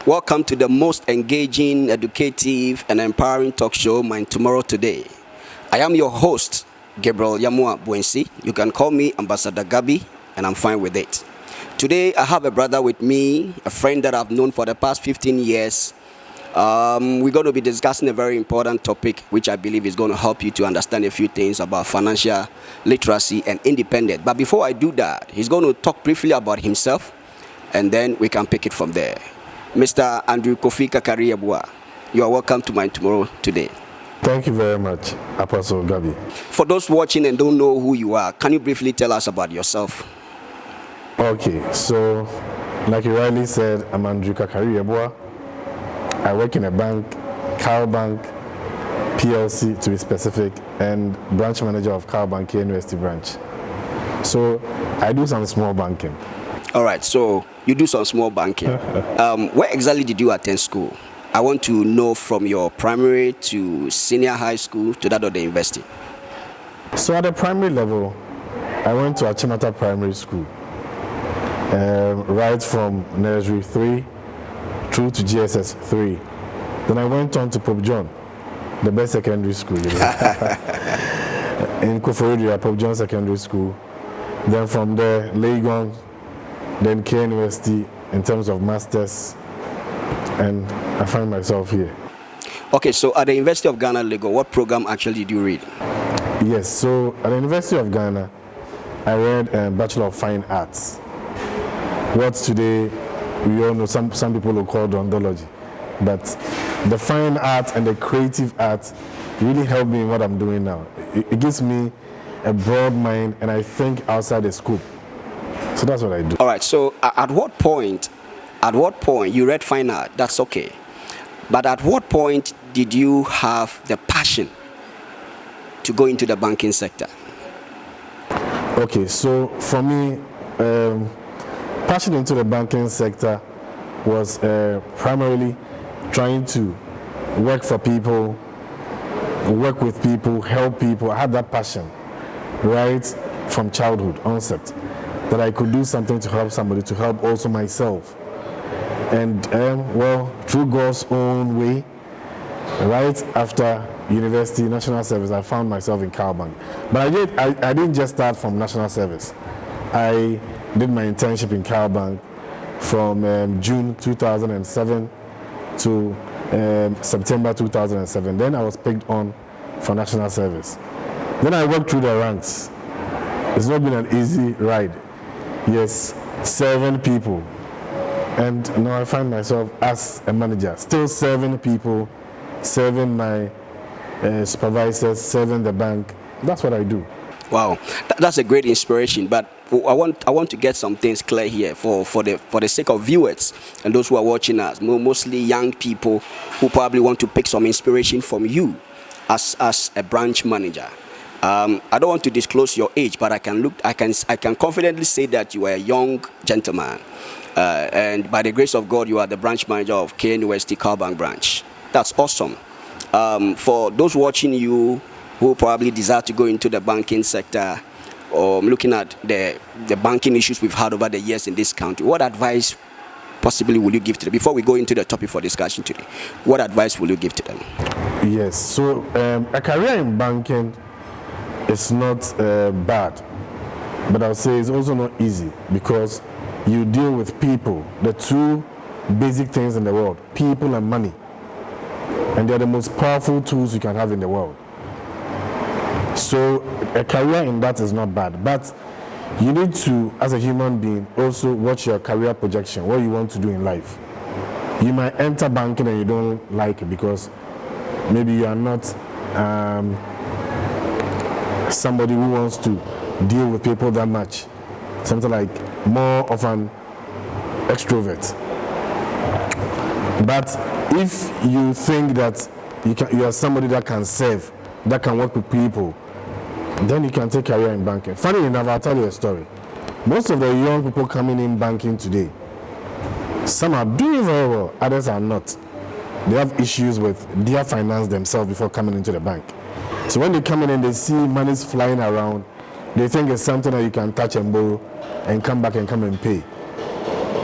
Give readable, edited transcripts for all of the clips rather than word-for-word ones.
Welcome to the most engaging, educative, and empowering talk show, Mind Tomorrow Today. I am your host, Karikari Yeboah. You can call me Ambassador Gabi, and I'm fine with it. Today, I have a brother with me, a friend that I've known for the past 15 years. We're going to be discussing a very important topic, which I believe is going to help you to understand a few things about financial literacy and independence. But before I do that, he's going to talk briefly about himself, and then we can pick it from there. Mr. Karikari Yeboah, you are welcome to Mind Tomorrow Today. Thank you very much, Apostle Gabi. For those watching and don't know who you are, can you briefly tell us about yourself? Okay, so like you rightly said, I'm Karikari Yeboah. I work in a bank, Car Bank, PLC to be specific, and branch manager of Car Bank University branch. So I do some small banking. All right, so you do some small banking. Where exactly did you attend school? I want to know from your primary to senior high school to that of the university. So at the primary level, I went to Achimata Primary School, right from nursery 3 through to GSS 3. Then I went on to Pope John, the best secondary school in Koforidua, Pope John Secondary School. Then from there, Legon, then K University in terms of masters, and I find myself here. Okay, so at the University of Ghana, Legon, what program actually did you read? Yes, so at the University of Ghana, I read Bachelor of Fine Arts. What today we all know, some people will call odontology, but the fine art and the creative art really help me in what I'm doing now. It gives me a broad mind, and I think outside the scope. So that's what I do. All right, so at what point you read fine art? That's okay. But at what point did you have the passion to go into the banking sector? Okay, so for me, passion into the banking sector was primarily trying to work for people, work with people, help people. I had that passion right from childhood onset, that I could do something to help somebody, to help also myself. And well, through God's own way, right after university, national service, I found myself in Car Bank. But I didn't just start from national service. I did my internship in Car Bank from June 2007 to September 2007. Then I was picked on for national service. Then I worked through the ranks. It's not been an easy ride. Yes, 7 people. And now I find myself as a manager, still 7 people, 7 my supervisors, 7 the bank. That's what I do. Wow, that's a great inspiration. But I want to get some things clear here for the sake of viewers and those who are watching us, mostly young people who probably want to pick some inspiration from you as a branch manager. I don't want to disclose your age, but I can confidently say that you are a young gentleman, and by the grace of God, you are the branch manager of K University Car Bank branch. That's awesome. For those watching you who probably desire to go into the banking sector, or looking at the banking issues we've had over the years in this country, what advice possibly will you give to them? Before we go into the topic for discussion today, what advice will you give to them? Yes, so a career in banking is not bad, but I'll say it's also not easy, because you deal with people, the 2 basic things in the world, people and money, and they're the most powerful tools you can have in the world. So a career in that is not bad, but you need to, as a human being, also watch your career projection, what you want to do in life. You might enter banking and you don't like it because maybe you are not somebody who wants to deal with people that much, something like more of an extrovert. But if you think that you are somebody that can serve, that can work with people, then you can take career in banking. Funny enough, I'll tell you a story. Most of the young people coming in banking today, some are doing very well, others are not. They have issues with their finance themselves before coming into the bank. So when they come in and they see money's flying around, they think it's something that you can touch and borrow and come back and come and pay.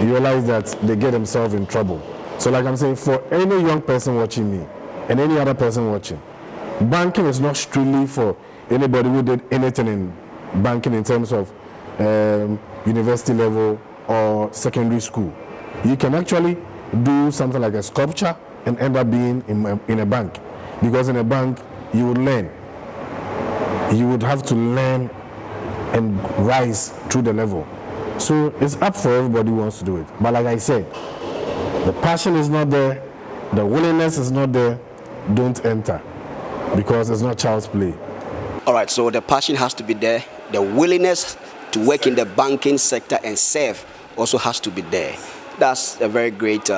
You realize that they get themselves in trouble. So like I'm saying, for any young person watching me and any other person watching, banking is not strictly for anybody who did anything in banking in terms of university level or secondary school. You can actually do something like a sculpture and end up being in a bank, because in a bank you would learn. You would have to learn and rise through the level. So it's up for everybody who wants to do it. But like I said, the passion is not there, the willingness is not there, don't enter, because it's not child's play. All right, so the passion has to be there, the willingness to work in the banking sector and serve also has to be there. That's a very great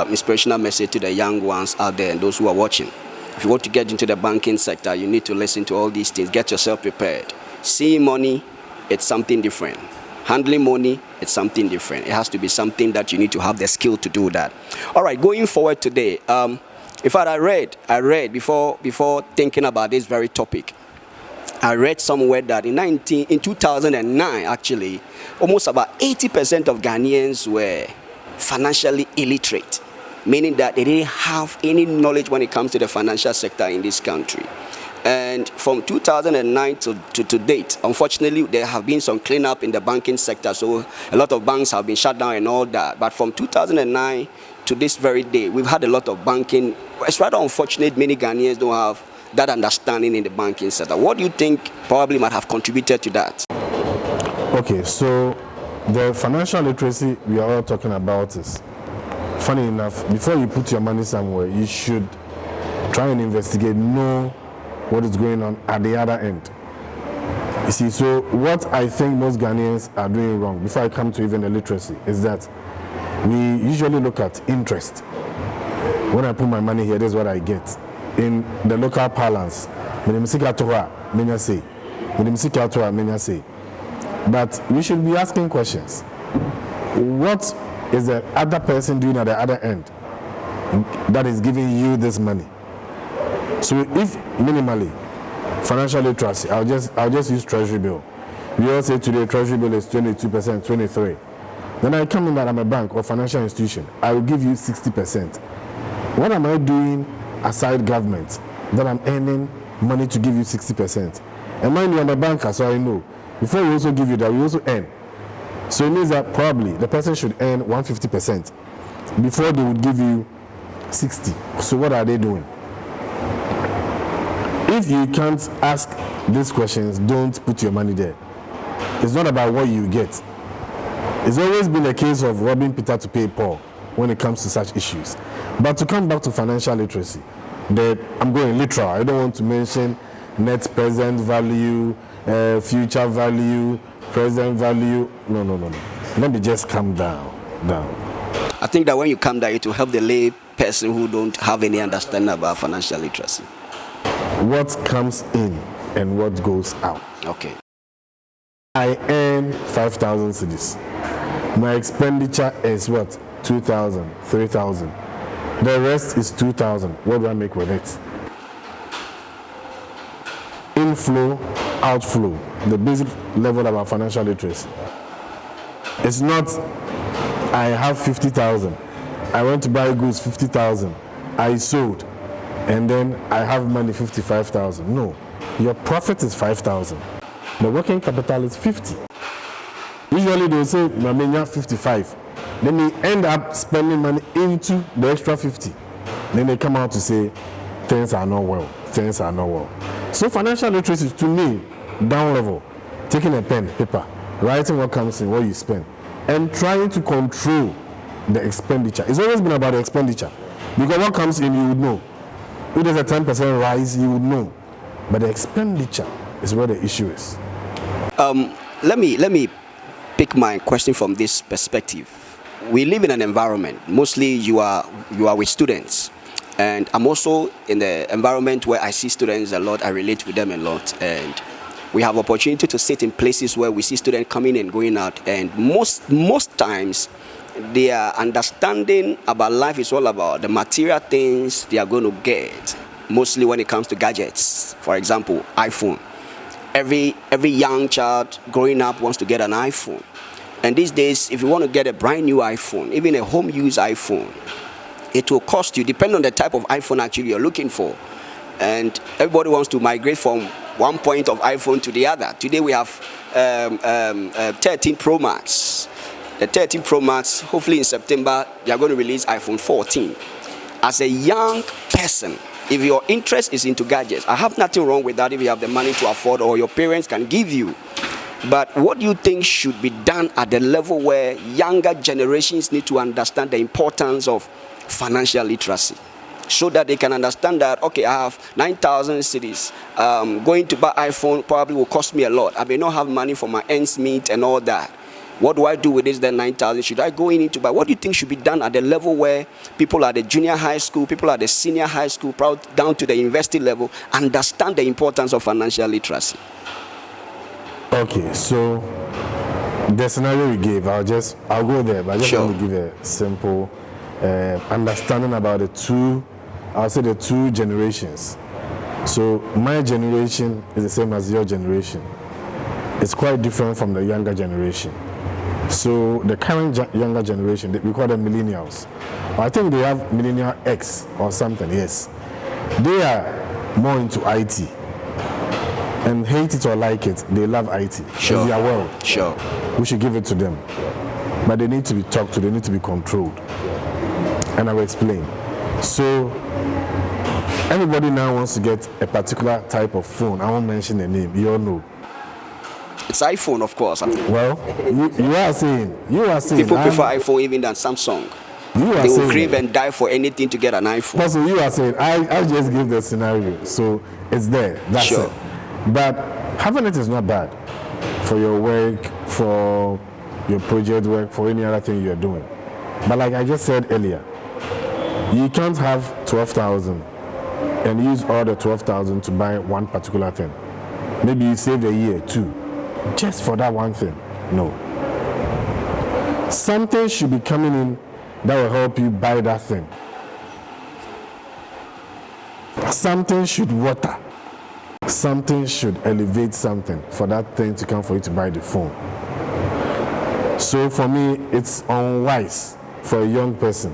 inspirational message to the young ones out there and those who are watching. If you want to get into the banking sector, you need to listen to all these things. Get yourself prepared. Seeing money, it's something different. Handling money, it's something different. It has to be something that you need to have the skill to do that. All right, going forward today, in fact, I read before thinking about this very topic. I read somewhere that in 2009, actually, almost about 80% of Ghanaians were financially illiterate, meaning that they didn't have any knowledge when it comes to the financial sector in this country. And from 2009 to date, unfortunately, there have been some cleanup in the banking sector, so a lot of banks have been shut down and all that. But from 2009 to this very day, we've had a lot of banking. It's rather unfortunate many Ghanaians don't have that understanding in the banking sector. What do you think probably might have contributed to that? Okay, so the financial literacy we are all talking about is, funny enough, before you put your money somewhere, you should try and investigate, know what is going on at the other end. You see, so what I think most Ghanaians are doing wrong, before I come to even the literacy, is that we usually look at interest. When I put my money here, this is what I get. In the local parlance, but we should be asking questions. What is the other person doing at the other end that is giving you this money? So if minimally financial literacy, I'll just use treasury bill. We all say today treasury bill is 22%, 23%. Then I come in that I'm a bank or financial institution, I will give you 60%. What am I doing aside government that I'm earning money to give you 60%? And mind you, I'm a banker, so I know. Before we also give you that, we also earn. So it means that probably the person should earn 150% before they would give you 60. So what are they doing? If you can't ask these questions, don't put your money there. It's not about what you get. It's always been a case of robbing Peter to pay Paul when it comes to such issues. But to come back to financial literacy, that I'm going literal. I don't want to mention net present value, future value, present value. No. Let me just calm down. I think that when you calm down, it will help the lay person who don't have any understanding about financial literacy. What comes in and what goes out. Okay. I earn 5,000 cedis. My expenditure is what? 2,000, 3,000. The rest is 2,000. What do I make with it? Inflow, outflow, the basic level of our financial literacy. It's not, I have 50,000. I went to buy goods, 50,000. I sold, and then I have money, 55,000. No, your profit is 5,000. The working capital is 50. Usually they will say, Mamenya 55. Then they end up spending money into the extra 50. Then they come out to say, things are not well. So financial literacy is, to me, down level. Taking a pen, paper, writing what comes in, what you spend, and trying to control the expenditure. It's always been about the expenditure. Because what comes in, you would know. If there's a 10% rise, you would know. But the expenditure is where the issue is. Let me pick my question from this perspective. We live in an environment, mostly you are with students, and I'm also in the environment where I see students a lot, I relate with them a lot, and we have opportunity to sit in places where we see students coming and going out, and most times their understanding about life is all about the material things they are going to get, mostly when it comes to gadgets. For example, iPhone. Every young child growing up wants to get an iPhone. And these days, if you want to get a brand new iPhone, even a home-use iPhone, it will cost you, depending on the type of iPhone actually you're looking for. And everybody wants to migrate from one point of iPhone to the other. Today we have 13 Pro Max. The 13 Pro Max, hopefully in September, they are going to release iPhone 14. As a young person, if your interest is into gadgets, I have nothing wrong with that if you have the money to afford or your parents can give you. But what do you think should be done at the level where younger generations need to understand the importance of financial literacy, so that they can understand that, okay, I have 9,000 cedis. Going to buy iPhone probably will cost me a lot. I may not have money for my ends meet and all that. What do I do with this then 9,000? Should I go in to buy? What do you think should be done at the level where people at the junior high school, people at the senior high school, down to the university level, understand the importance of financial literacy? Okay, so the scenario we gave, I'll go there, but I just want to give a simple understanding about the two generations. So my generation is the same as your generation. It's quite different from the younger generation. So the current younger generation, we call them millennials. I think they have millennial X or something, yes. They are more into IT. And hate it or like it, they love IT. Sure. It's their world. Sure. We should give it to them. But they need to be talked to, they need to be controlled. And I will explain. So everybody now wants to get a particular type of phone. I won't mention the name, you all know. It's iPhone, of course. Well, you are saying. People prefer iPhone even than Samsung. They will crave and die for anything to get an iPhone. That's what you are saying. I just give the scenario. So it's there. That's sure. it. But having it is not bad for your work, for your project work, for any other thing you're doing. But like I just said earlier, you can't have 12,000 and use all the 12,000 to buy one particular thing. Maybe you saved a year, two, just for that one thing. No. Something should be coming in that will help you buy that thing. Something should water. Something should elevate something for that thing to come for you to buy the phone. So for me, it's unwise for a young person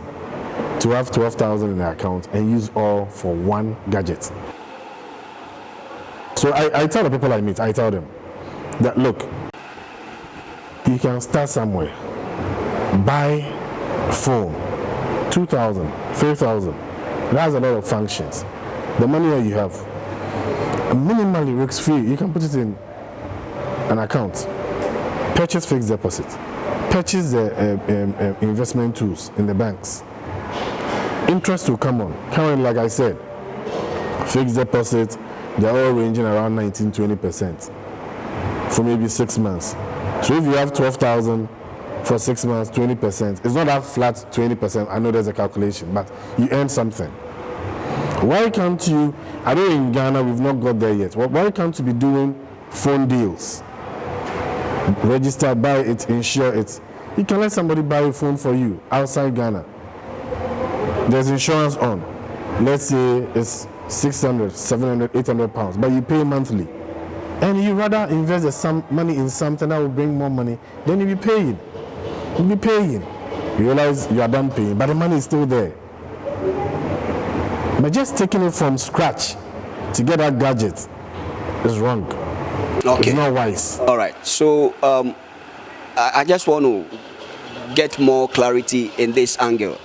to have 12,000 in their account and use all for one gadget. So I tell the people I meet, I tell them that, look, you can start somewhere. Buy a phone, 2,000, 3,000. It has a lot of functions. The money that you have, minimally risk-free, you can put it in an account. Purchase fixed deposit. Purchase the investment tools in the banks. Interest will come on. Currently, like I said, fixed deposit, they're all ranging around 19-20% for maybe 6 months. So if you have 12,000 for 6 months, 20%, it's not that flat 20%. I know there's a calculation, but you earn something. Why can't you, I know in Ghana we've not got there yet, why can't you be doing phone deals? Register, buy it, insure it. You can let somebody buy a phone for you outside Ghana. There's insurance on. Let's say it's 600, 700, 800 pounds, but you pay monthly. And you rather invest some money in something that will bring more money, then you'll be paying. You'll be paying. You realize you are done paying, but the money is still there. But just taking it from scratch to get that gadget is wrong. Okay. It's not wise. All right. So I just want to get more clarity in this angle.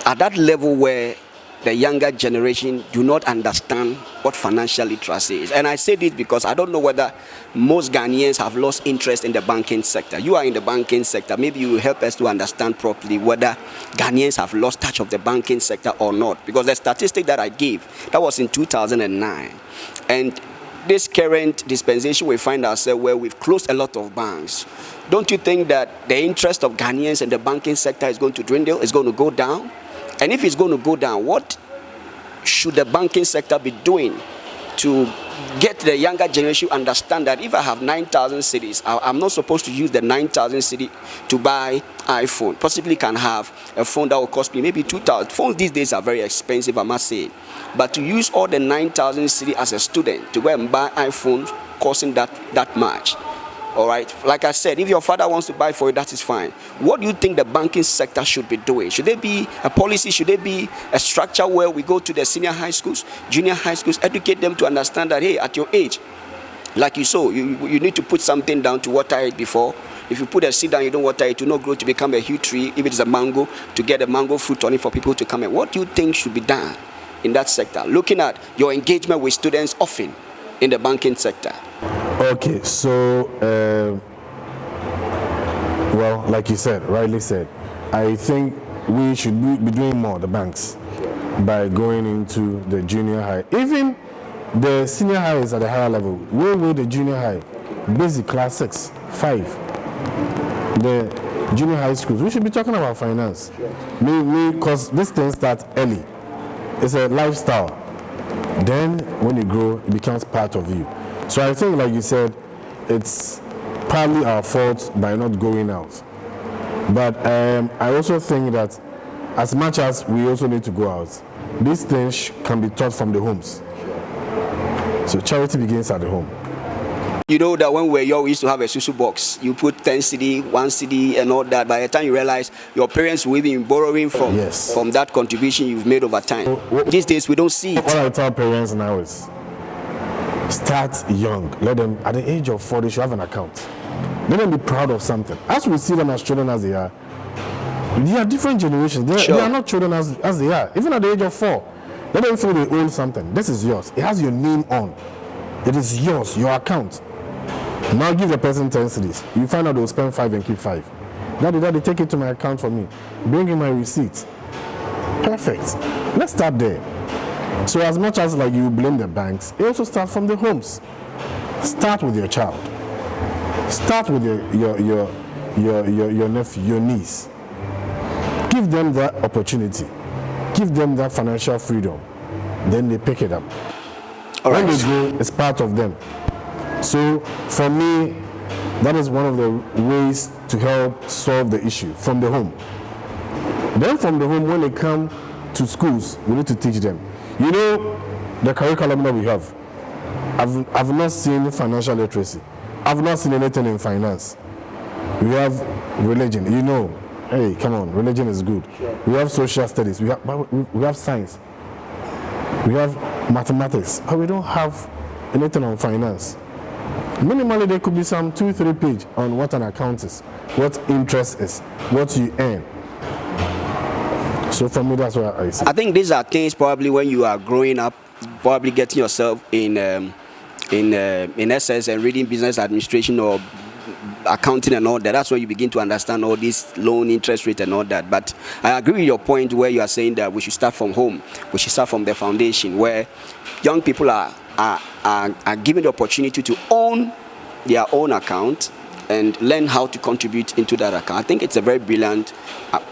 At that level where the younger generation do not understand what financial literacy is. And I say this because I don't know whether most Ghanaians have lost interest in the banking sector. You are in the banking sector. Maybe you will help us to understand properly whether Ghanaians have lost touch of the banking sector or not. Because the statistic that I gave, that was in 2009. And this current dispensation, we find ourselves where we've closed a lot of banks. Don't you think that the interest of Ghanaians in the banking sector is going to dwindle, is going to go down? And if it's going to go down, what should the banking sector be doing to get the younger generation to understand that if I have 9,000 cedis, I'm not supposed to use the 9,000 cedi to buy iPhone. Possibly can have a phone that will cost me maybe 2,000. Phones these days are very expensive, I must say. But to use all the 9,000 cedi as a student to go and buy iPhone costing that much, All right. Like I said, if your father wants to buy for you, that is fine. What do you think the banking sector should be doing? Should there be a policy? Should there be a structure where we go to the senior high schools, junior high schools, educate them to understand that, hey, at your age, like you saw, you need to put something down to water it before. If you put a seed down, you don't water it, it will not grow to become a huge tree. If it is a mango, to get a mango fruit on it for people to come in. What do you think should be done in that sector? Looking at your engagement with students often in the banking sector. Okay, so, well, like you said, rightly said, I think we should be doing more, the banks, by going into the junior high. Even the senior high is at a higher level. Where will the junior high? Basic class 6, 5. The junior high schools. We should be talking about finance. Because this thing starts early. It's a lifestyle. Then when you grow, it becomes part of you. So I think, like you said, it's partly our fault by not going out. But I also think that as much as we also need to go out, these things can be taught from the homes. So charity begins at the home. You know that when we were young, we used to have a susu box. You put 10 CD, 1 CD, and all that. By the time you realize your parents will be borrowing from that contribution you've made over time. These days, we don't see it. What I tell parents now is, start young. Let them, at the age of 4, they should have an account. Let them be proud of something. As we see them as children as they are different generations. They are not children as they are. Even at the age of 4, let them feel they own something. This is yours. It has your name on. It is yours, your account. Now give the person 10 cedis. You find out they'll spend 5 and keep 5. Daddy, take it to my account for me. Bring in my receipt. Perfect. Let's start there. So as much as like you blame the banks, it also starts from the homes. Start with your child. Start with your nephew, your niece. Give them that opportunity. Give them that financial freedom. Then they pick it up. All right. When they go, it's part of them. So for me, that is one of the ways to help solve the issue, from the home. Then from the home, when they come to schools, we need to teach them. You know, the curriculum that we have, I've not seen financial literacy. I've not seen anything in finance. We have religion. You know, hey, come on, religion is good. Sure. We have social studies. We have science. We have mathematics. But we don't have anything on finance. Minimally, there could be some 2-3 page on what an account is, what interest is, what you earn. So for me, that's what I see. I think these are things probably when you are growing up, probably getting yourself in SS and reading business administration or accounting and all that. That's when you begin to understand all these loan interest rate and all that. But I agree with your point where you are saying that we should start from home. We should start from the foundation, where young people are given the opportunity to own their own account and learn how to contribute into that account. I think it's a very brilliant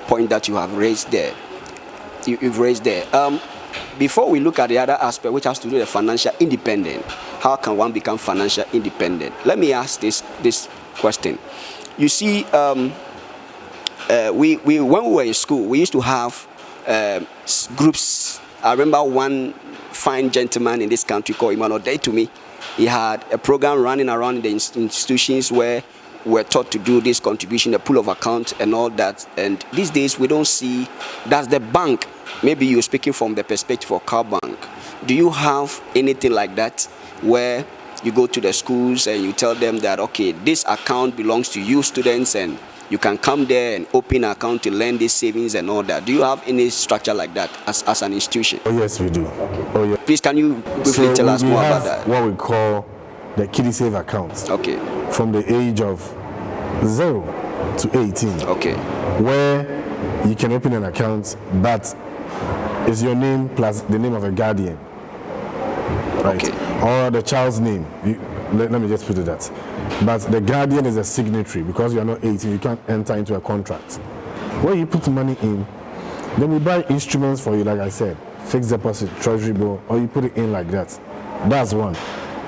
point that you have raised there. You've raised there. Before we look at the other aspect, which has to do with the financial independent, how can one become financial independent? Let me ask this question. You see, when we were in school, we used to have groups. I remember one fine gentleman in this country called Emmanuel Day to me. He had a program running around in the institutions where we're taught to do this contribution, a pool of account and all that. And these days we don't see, that's the bank. Maybe you're speaking from the perspective of Car Bank. Do you have anything like that where you go to the schools and you tell them that, okay, this account belongs to you students and you can come there and open an account to lend these savings and all that? Do you have any structure like that as an institution? Oh, yes, we do. Okay. Oh, yeah. Please, can you briefly tell us more about that? What we call the kiddie save account. Okay. From the age of 0 to 18. Okay. Where you can open an account, but it's your name plus the name of a guardian. Right? Okay. Or the child's name. Let me just put it that. But the guardian is a signatory. Because you are not 18, you can't enter into a contract. Where you put money in, then we buy instruments for you, like I said, fixed deposit, treasury bill, or you put it in like that. That's one.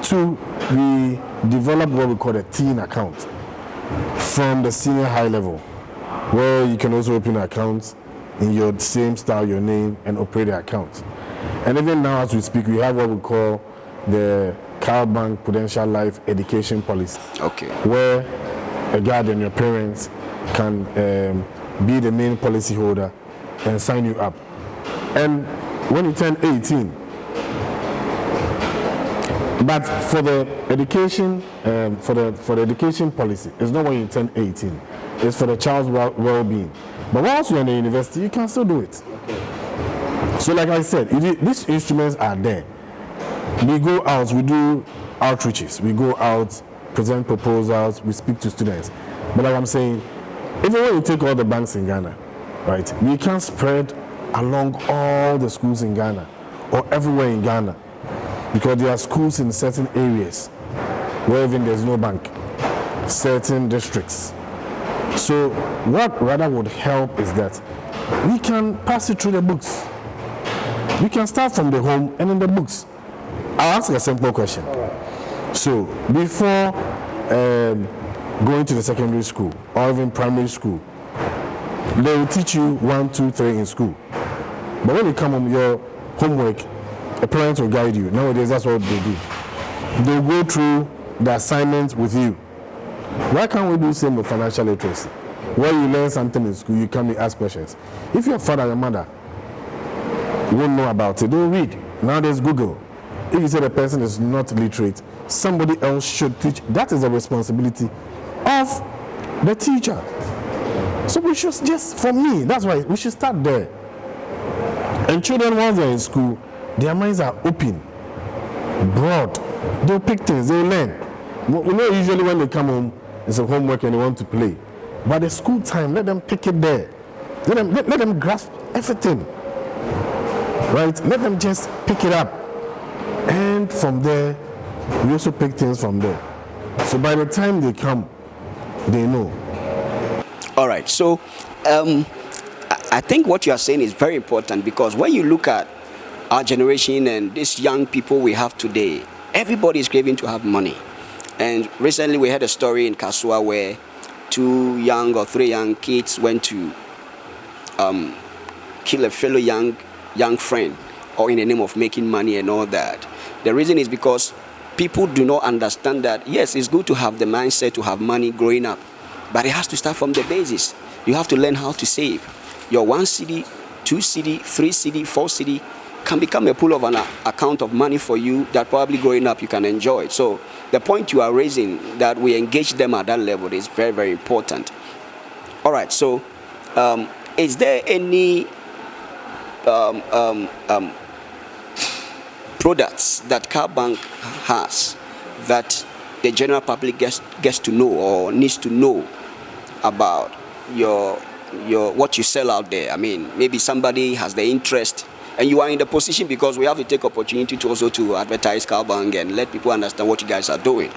2, we develop what we call a teen account from the senior high level, where you can also open an account in your same style, your name, and operate the account. And even now as we speak, we have what we call the Cal Bank Prudential Life Education Policy. Okay. Where a guardian, your parents, can be the main policy holder and sign you up. And when you turn 18, but for the education, for the education policy, it's not when you turn 18. It's for the child's well-being. But once you're in the university, you can still do it. Okay. So like I said, these instruments are there. We go out, we do outreaches. We go out, present proposals, we speak to students. But like I'm saying, even when you take all the banks in Ghana, right, we can spread along all the schools in Ghana or everywhere in Ghana, because there are schools in certain areas where even there's no bank, certain districts. So what rather would help is that we can pass it through the books. We can start from the home and in the books. I'll ask a simple question. So before going to the secondary school or even primary school, they will teach you 1, 2, 3 in school. But when you come home, your homework, a parent will guide you. Nowadays, that's what they do. They'll go through the assignments with you. Why can't we do the same with financial literacy? Where you learn something in school, you come and ask questions. If your father and your mother won't know about it, they'll read. Now there's Google. If you say the person is not literate, somebody else should teach. That is the responsibility of the teacher. So we should just, for me, that's why we should start there. And children, once they're in school, their minds are open, broad. They'll pick things, they'll learn. You know, usually when they come home, it's a homework and they want to play. But the school time, let them pick it there. Let them grasp everything. Right? Let them just pick it up. And from there, we also pick things from there. So by the time they come, they know. All right. So I think what you are saying is very important, because when you look at our generation and these young people we have today, everybody is craving to have money. And recently we had a story in Kasua where 2 young or 3 young kids went to kill a fellow young friend, or in the name of making money and all that. The reason is because people do not understand that, yes, it's good to have the mindset to have money growing up, but it has to start from the basis. You have to learn how to save. Your 1 cedi, 2 cedi, 3 cedi, 4 cedi can become a pool of an account of money for you that probably growing up you can enjoy. So the point you are raising, that we engage them at that level, is very, very important. All right, so is there any products that Cal Bank has that the general public gets to know or needs to know about your what you sell out there? I mean, maybe somebody has the interest and you are in the position, because we have to take opportunity to also to advertise Cal Bank and let people understand what you guys are doing,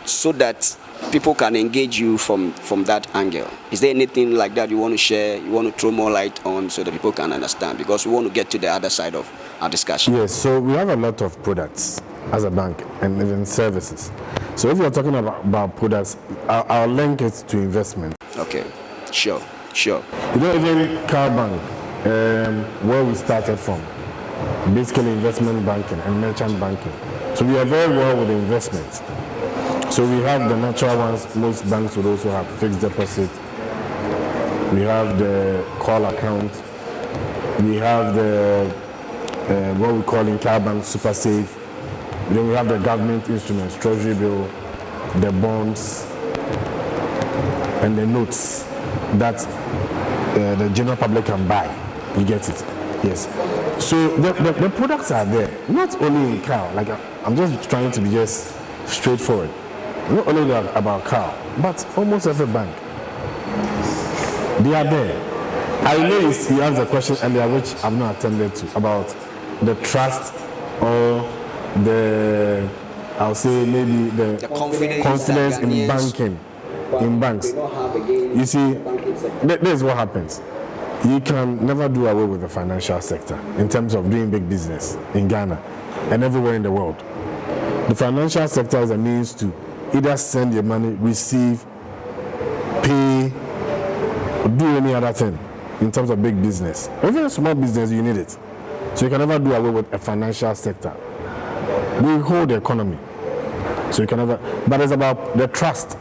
so that people can engage you from that angle. Is there anything like that you want to share, you want to throw more light on, so that people can understand? Because we want to get to the other side of our discussion. Yes, so we have a lot of products as a bank and even services. So if you're talking about products, I'll link it to investment. Okay, sure. You know, even Cal Bank, where we started from, basically investment banking and merchant banking. So we are very well with investments. So we have the natural ones. Most banks would also have fixed deposit. We have the call account. We have the what we call in Cal Bank Super Safe. Then we have the government instruments, treasury bill, the bonds, and the notes that the general public can buy. You get it? Yes. So the products are there, not only in Cal. Like, I'm just trying to be just straightforward. Not only about Cal, but almost every bank. They are there. I know you asked a question earlier, which I've not attended to, about the trust or the, I'll say maybe the confidence in banking, in banks. You see, this is what happens. You can never do away with the financial sector in terms of doing big business in Ghana and everywhere in the world. The financial sector is a means to either send your money, receive, pay, or do any other thing in terms of big business. Even a small business, you need it. So you can never do away with a financial sector. We hold the economy. So you can never, but it's about the trust.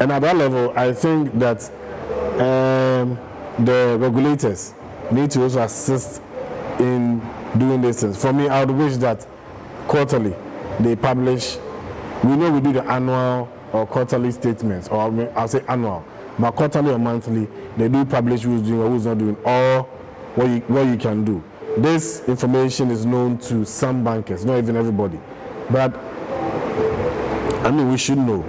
And at that level, I think that the regulators need to also assist in doing these things. For me, I would wish that quarterly they publish. We know we do the annual or quarterly statements, or I'll say annual, but quarterly or monthly, they do publish who's doing or who's not doing, or what you can do. This information is known to some bankers, not even everybody. But I mean, we should know.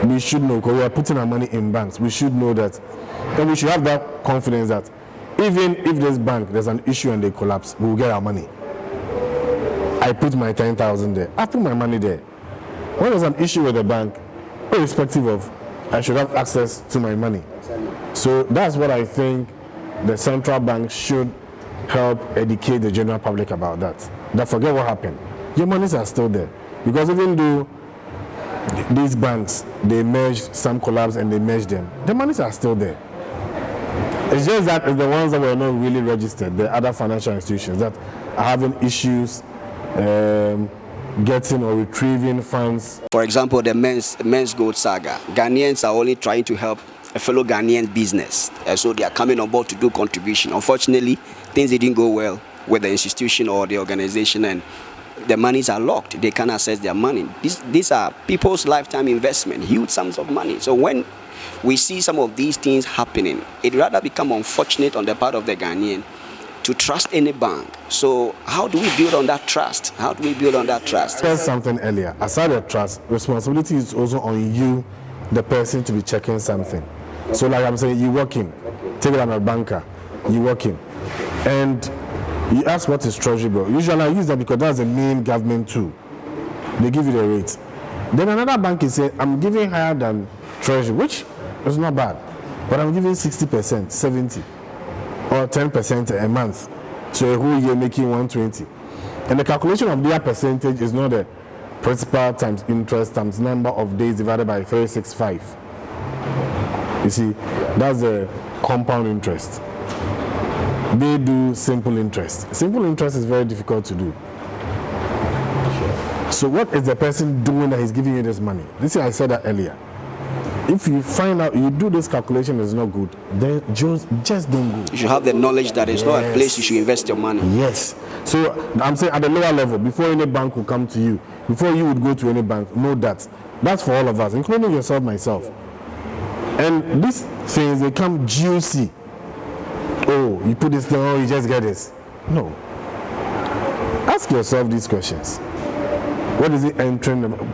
We should know, because we are putting our money in banks. We should know that, and we should have that confidence that even if this bank, there's an issue and they collapse, we will get our money. I put my 10,000 there. I put my money there. When there's an issue with the bank, irrespective of, I should have access to my money. So that's what I think the central bank should help educate the general public about that. Don't forget what happened. Your monies are still there. Because even though these banks, they merged, some collapsed and they merged them, the monies are still there. It's just that the ones that were not really registered, the other financial institutions that are having issues getting or retrieving funds. For example, the men's gold saga. Ghanaians are only trying to help a fellow Ghanaian business. So they are coming on board to do contribution. Unfortunately, things didn't go well with the institution or the organization, and the monies are locked. They can't access their money. These are people's lifetime investment, huge sums of money. So when we see some of these things happening, it rather become unfortunate on the part of the Ghanaian to trust any bank. So how do we build on that trust? How do we build on that trust? I said something earlier. Aside the trust, responsibility is also on you, the person, to be checking something. So like I'm saying, you work in, take it, I'm a banker, you work in, and you ask what is treasury bill. Usually I use that because that's the main government tool. They give you the rate. Then another bank is saying, I'm giving higher than treasury, which is not bad, but I'm giving 60%, 70, or 10% a month. So a whole year making 120. And the calculation of their percentage is not the principal times interest times number of days divided by 365. You see, that's the compound interest. They do simple interest. Simple interest is very difficult to do. So what is the person doing that is giving you this money? This is, I said that earlier. If you find out you do this calculation is not good, then just don't go. You should have the knowledge that it's not a place you should invest your money. Yes. So I'm saying at the lower level, before any bank will come to you, before you would go to any bank, know that. That's for all of us, including yourself, myself. And these things, they come juicy. Oh, you put this thing, oh, you just get this. No. Ask yourself these questions. What is it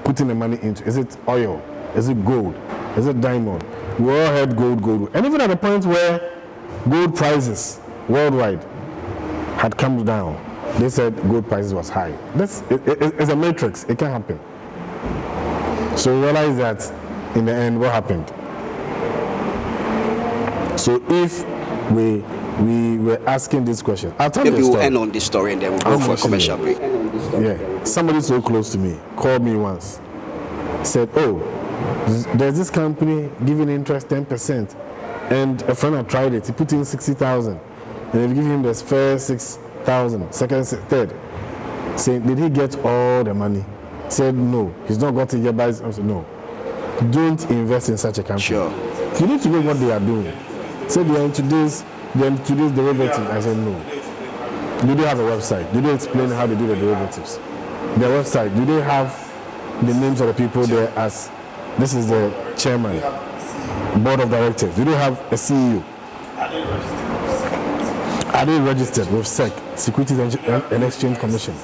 putting the money into? Is it oil? Is it gold? Is it diamond? We all had gold. And even at the point where gold prices worldwide had come down, they said gold prices was high. It's a matrix. It can happen. So realize that in the end, what happened? So if we were asking these questions, I'll tell you a story. We'll end on this story and then we'll go for a commercial break. Yeah, somebody so close to me called me once, said, oh, there's this company giving interest 10%, and a friend had tried it. He put in 60,000, and they've given him this first 6,000, second, third. Saying, did he get all the money? Said no, he's not got it yet. But I said no, don't invest in such a company. Sure. You need to know what they are doing. Said they are into this derivative. I said no. Do they have a website? Do they explain how they do the derivatives? Their website, do they have the names of the people there as this is the chairman, board of directors? Do they have a CEO? Are they registered with SEC, Securities and Exchange Commission?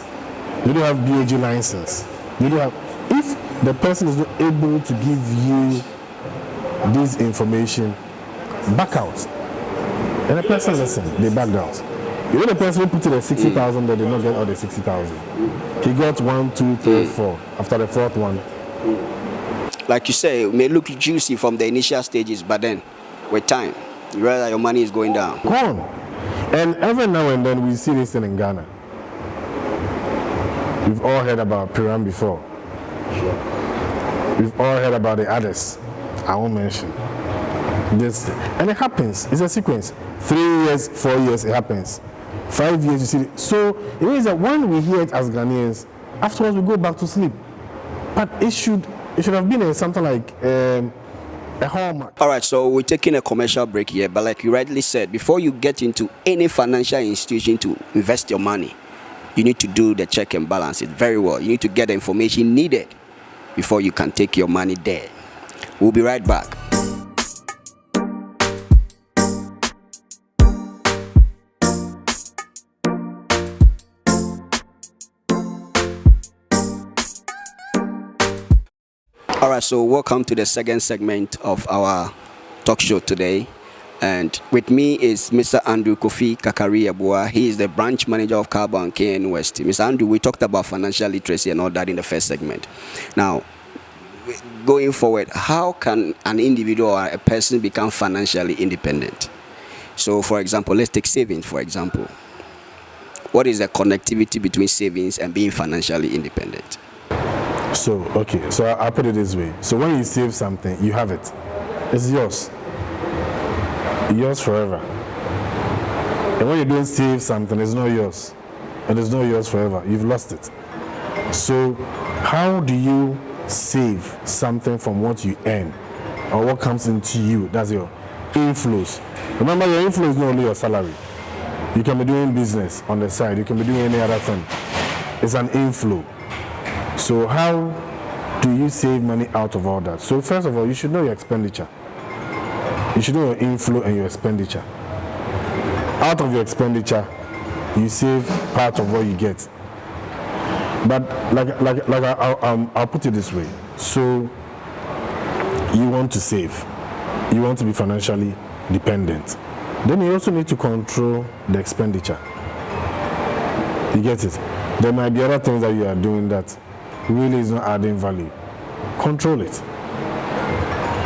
Do they have BOG license? Do they have? If the person is not able to give you this information, back out. And the person listen, they backed out. You know the person who put in the 60,000 that did not get all the 60,000. He got 1, 2, 3, 4. After the fourth one. Like you say, it may look juicy from the initial stages, but then with time, you realize your money is going down. Go on. And every now and then we see this thing in Ghana. We've all heard about Piram before. We've all heard about the others. I won't mention. This, and it happens. It's a sequence. 3 years, 4 years, it happens. 5 years, you see it. So it means that when we hear it as Ghanaians, afterwards we go back to sleep. But it should have been something like a hallmark. All right, so we're taking a commercial break here, but like you rightly said, before you get into any financial institution to invest your money, you need to do the check and balance it very well. You need to get the information needed before you can take your money there. We'll be right back. All right, so welcome to the second segment of our talk show today. And with me is Mr. Andrew Kofi Karikari Yeboah. He is the branch manager of Karikari West. Mr. Andrew, we talked about financial literacy and all that in the first segment. Now, going forward, how can an individual or a person become financially independent? So, for example, let's take savings, for example. What is the connectivity between savings and being financially independent? So, okay, so I'll put it this way. So when you save something, you have it. It's yours. Yours forever. And when you don't save something, it's not yours. And it's not yours forever. You've lost it. So how do you save something from what you earn or what comes into you? That's your inflows. Remember, your inflow is not only your salary. You can be doing business on the side. You can be doing any other thing. It's an inflow. So how do you save money out of all that? So first of all, you should know your expenditure. You should know your inflow and your expenditure. Out of your expenditure, you save part of what you get. But I'll put it this way. So you want to save. You want to be financially dependent. Then you also need to control the expenditure. You get it? There might be other things that you are doing that really is not adding value. Control it.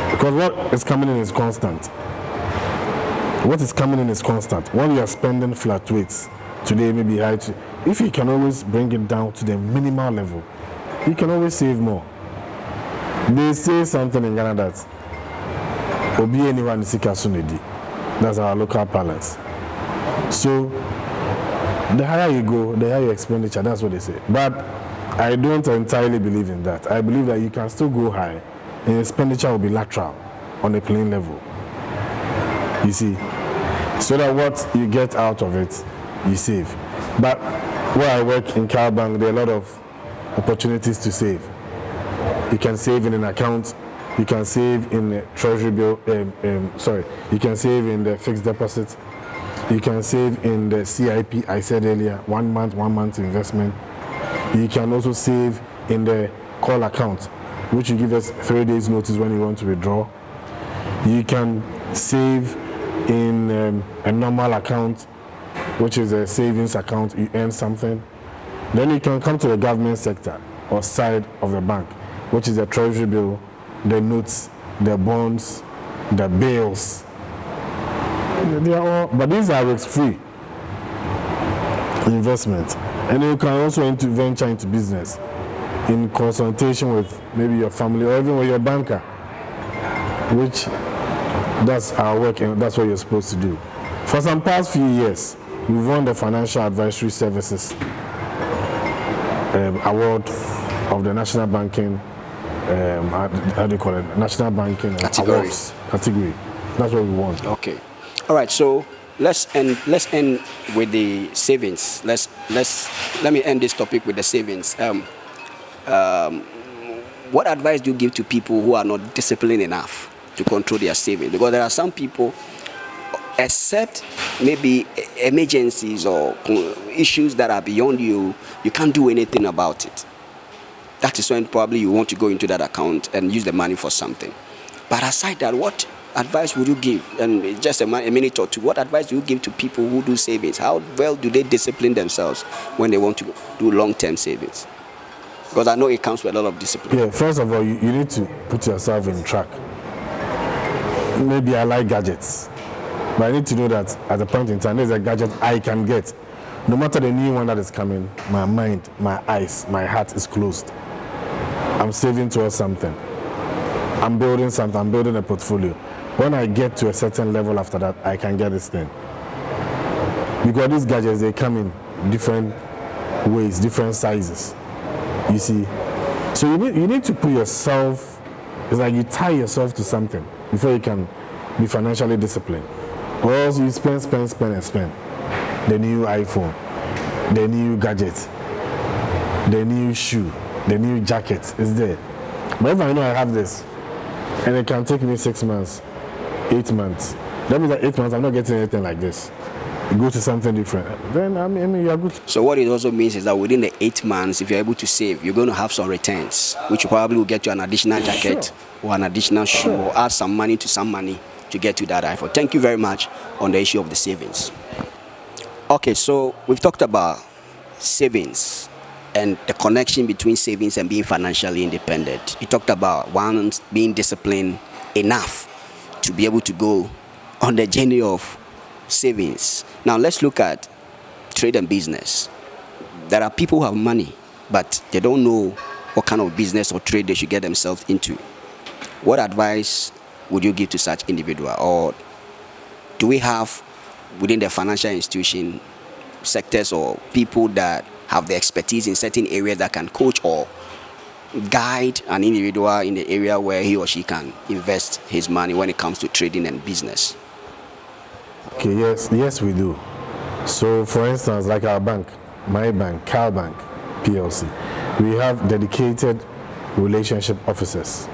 Because what is coming in is constant. What is coming in is constant. What you are spending fluctuates. Today maybe high. If you can always bring it down to the minimal level, you can always save more. They say something in Ghana that Obi anyone is Sunedi. That's our local balance. So the higher you go, the higher your expenditure. That's what they say. But I don't entirely believe in that. I believe that you can still go high and your expenditure will be lateral on a plain level. You see? So that what you get out of it, you save. But where I work in Cal Bank, there are a lot of opportunities to save. You can save in an account, you can save in a treasury bill, you can save in the fixed deposit, you can save in the CIP I said earlier, 1 month investment. You can also save in the call account, which you give us 3 days notice when you want to withdraw. You can save in a normal account, which is a savings account, you earn something. Then you can come to the government sector or side of the bank, which is the treasury bill, the notes, the bonds, the bills. They are all, but these are risk-free investment. And you can also venture into business in consultation with maybe your family or even with your banker, which that's our work and that's what you're supposed to do. For some past few years, we've won the Financial Advisory Services Award of the National Banking, how do you call it? National Banking Awards category. That's what we won. Okay. All right. So let's end with the savings. Let me end this topic with the savings. What advice do you give to people who are not disciplined enough to control their savings? Because there are some people, except maybe emergencies or issues that are beyond you, you can't do anything about it. That is when probably you want to go into that account and use the money for something. But aside that, what advice would you give? And just a minute or two, what advice do you give to people who do savings? How well do they discipline themselves when they want to do long-term savings? Because I know it comes with a lot of discipline. Yeah, first of all, you need to put yourself in track. Maybe I like gadgets, but I need to know that at a point in time, there's a gadget I can get. No matter the new one that is coming, my mind, my eyes, my heart is closed. I'm saving towards something. I'm building something. I'm building a portfolio. When I get to a certain level after that, I can get this thing. Because these gadgets, they come in different ways, different sizes. You see, So you need to put yourself, it's like you tie yourself to something before you can be financially disciplined. Or else you spend. The new iPhone, the new gadget, the new shoe, the new jacket is there. But if I know I have this, and it can take me 6 months, 8 months, that means that 8 months I'm not getting anything like this. You go to something different, then I mean you are good. So what it also means is that within the 8 months, if you're able to save, you're going to have some returns, which probably will get you an additional jacket or an additional shoe or add some money to get to that iPhone. Thank you very much on the issue of the savings. Okay, so we've talked about savings and the connection between savings and being financially independent. You talked about one being disciplined enough to be able to go on the journey of savings. Now let's look at trade and business. There are people who have money, but they don't know what kind of business or trade they should get themselves into. What advice would you give to such individual? Or do we have within the financial institution sectors or people that have the expertise in certain areas that can coach or guide an individual in the area where he or she can invest his money when it comes to trading and business? Okay, yes we do. So for instance, like our bank, my bank, Cal Bank PLC, we have dedicated relationship officers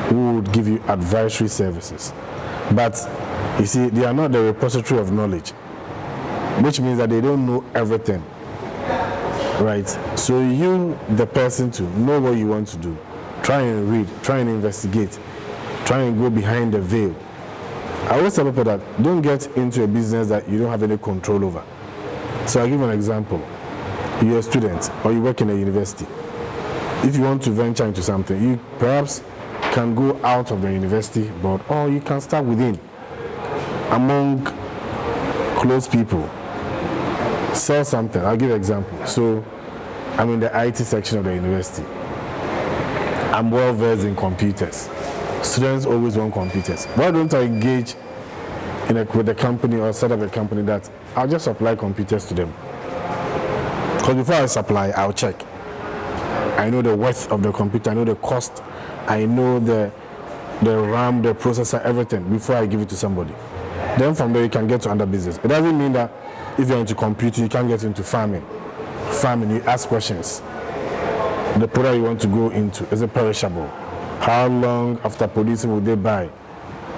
who would give you advisory services. But you see, they are not the repository of knowledge, which means that they don't know everything, right? So you, the person, to know what you want to do, try and read, try and investigate, try and go behind the veil. I always tell people that don't get into a business that you don't have any control over. So I'll give you an example. You're a student or you work in a university. If you want to venture into something, you perhaps can go out of the university board, or you can start within, among close people. Sell something. I'll give you an example. So I'm in the IT section of the university. I'm well versed in computers. Students always want computers. Why don't I engage with a company or set up a company that I'll just supply computers to them? Because before I supply, I'll check. I know the worth of the computer, I know the cost, I know the RAM, the processor, everything before I give it to somebody. Then from there you can get to other business. It doesn't mean that if you're into computing, you can't get into farming. Farming, you ask questions. The product you want to go into, is it perishable? How long after producing will they buy?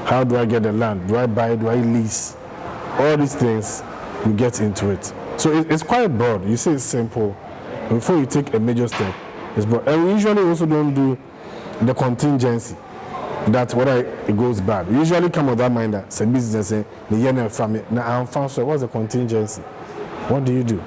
How do I get the land? Do I buy? Do I lease? All these things, we get into it. So it's quite broad. You say it's simple. Before you take a major step, it's broad. And we usually also don't do the contingency. That whether it goes bad. We usually come with that mind that it's a business, the yen family. Now I'm found, so what's the contingency? What do you do?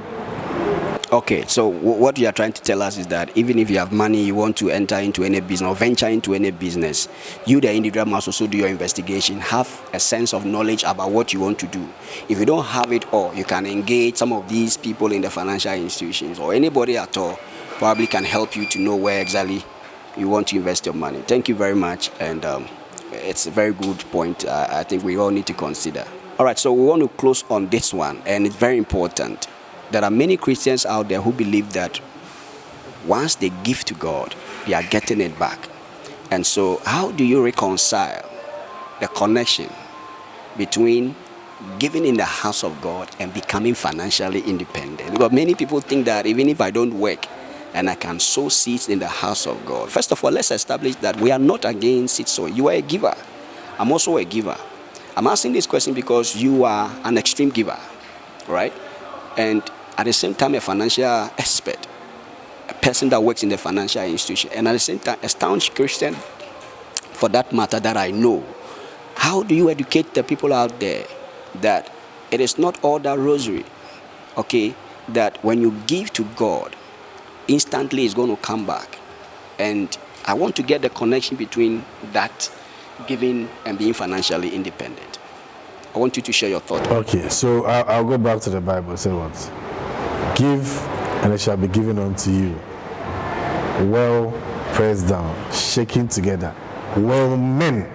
Okay, so what you are trying to tell us is that even if you have money, you want to enter into any business or venture into any business, you, the individual, must also do your investigation, have a sense of knowledge about what you want to do. If you don't have it all, you can engage some of these people in the financial institutions or anybody at all probably can help you to know where exactly you want to invest your money. Thank you very much, and it's a very good point I think we all need to consider. All right, so we want to close on this one, and it's very important. There are many Christians out there who believe that once they give to God, they are getting it back. And so how do you reconcile the connection between giving in the house of God and becoming financially independent? Because many people think that even if I don't work and I can sow seeds in the house of God. First of all, let's establish that we are not against seed sowing. You are a giver. I'm also a giver. I'm asking this question because you are an extreme giver, right? And at the same time, a financial expert, a person that works in the financial institution, and at the same time, a staunch Christian, for that matter, that I know. How do you educate the people out there that it is not all that rosary, okay? That when you give to God, instantly it's going to come back. And I want to get the connection between that giving and being financially independent. I want you to share your thought. Okay, so I'll go back to the Bible. Say what? Give, and it shall be given unto you. Well pressed down, shaking together. Well men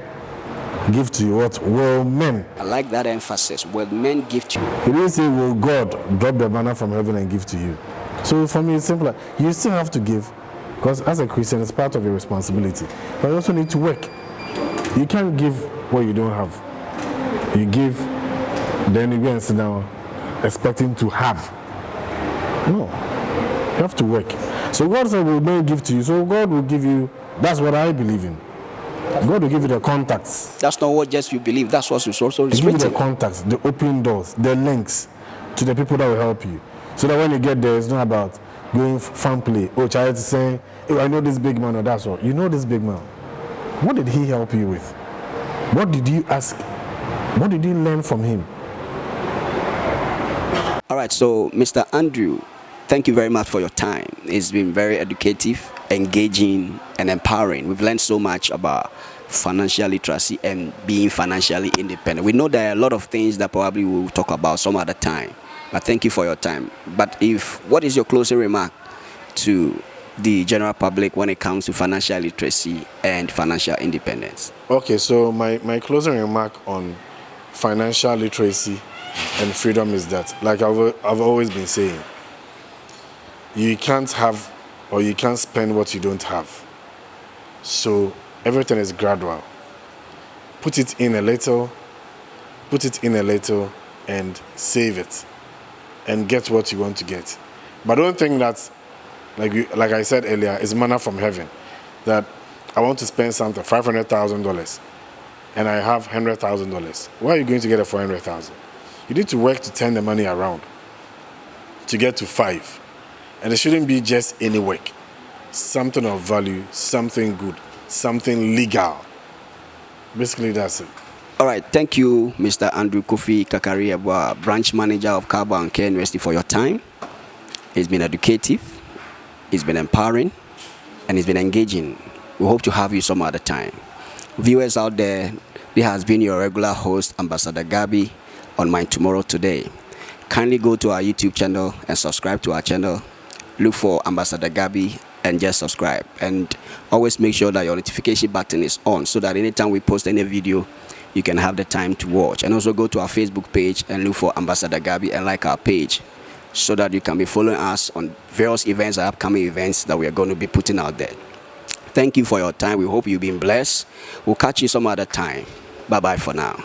give to you what? Well men. I like that emphasis. Well men give to you. He didn't say, will God drop the manna from heaven and give to you? So for me, it's simpler. You still have to give, Because as a Christian, it's part of your responsibility. But you also need to work. You can't give what you don't have. You give, then you go and sit down expecting to have. No. You have to work. So God said we'll not give to you. So God will give you, that's what I believe in. God will give you the contacts. That's not what just you believe. That's what is also Give you written. the contacts, the open doors, the links to the people that will help you. So that when you get there, it's not about going fan play. Oh, child is saying, oh, I know this big man, or that's all. You know this big man. What did he help you with? What did you ask? What did you learn from him? All right, so Mr. Andrew, thank you very much for your time. It's been very educative, engaging, and empowering. We've learned so much about financial literacy and being financially independent. We know there are a lot of things that probably we'll talk about some other time, but thank you for your time. But what is your closing remark to the general public when it comes to financial literacy and financial independence? Okay, so my closing remark on financial literacy and freedom is that, like I've always been saying, you can't have or you can't spend what you don't have. So everything is gradual. Put it in a little, and save it, and get what you want to get. But don't think that, like I said earlier, it's manna from heaven. That I want to spend something, $500,000, and I have $100,000. Where are you going to get it for $100,000? You need to work to turn the money around to get to 5. And it shouldn't be just any work. Something of value, something good, something legal. Basically, that's it. All right, thank you, Mr. Andrew Kofi Karikari Yeboah, branch manager of Karikari and Care University, for your time. It's been educative, it's been empowering, and it's been engaging. We hope to have you some other time. Viewers out there, this has been your regular host, Ambassador Gabi, on My Tomorrow Today. Kindly go to our YouTube channel and subscribe to our channel. Look for Ambassador Gabi and just subscribe. And always make sure that your notification button is on so that anytime we post any video, you can have the time to watch. And also go to our Facebook page and look for Ambassador Gabi and like our page so that you can be following us on various events and upcoming events that we are going to be putting out there. Thank you for your time. We hope you've been blessed. We'll catch you some other time. Bye-bye for now.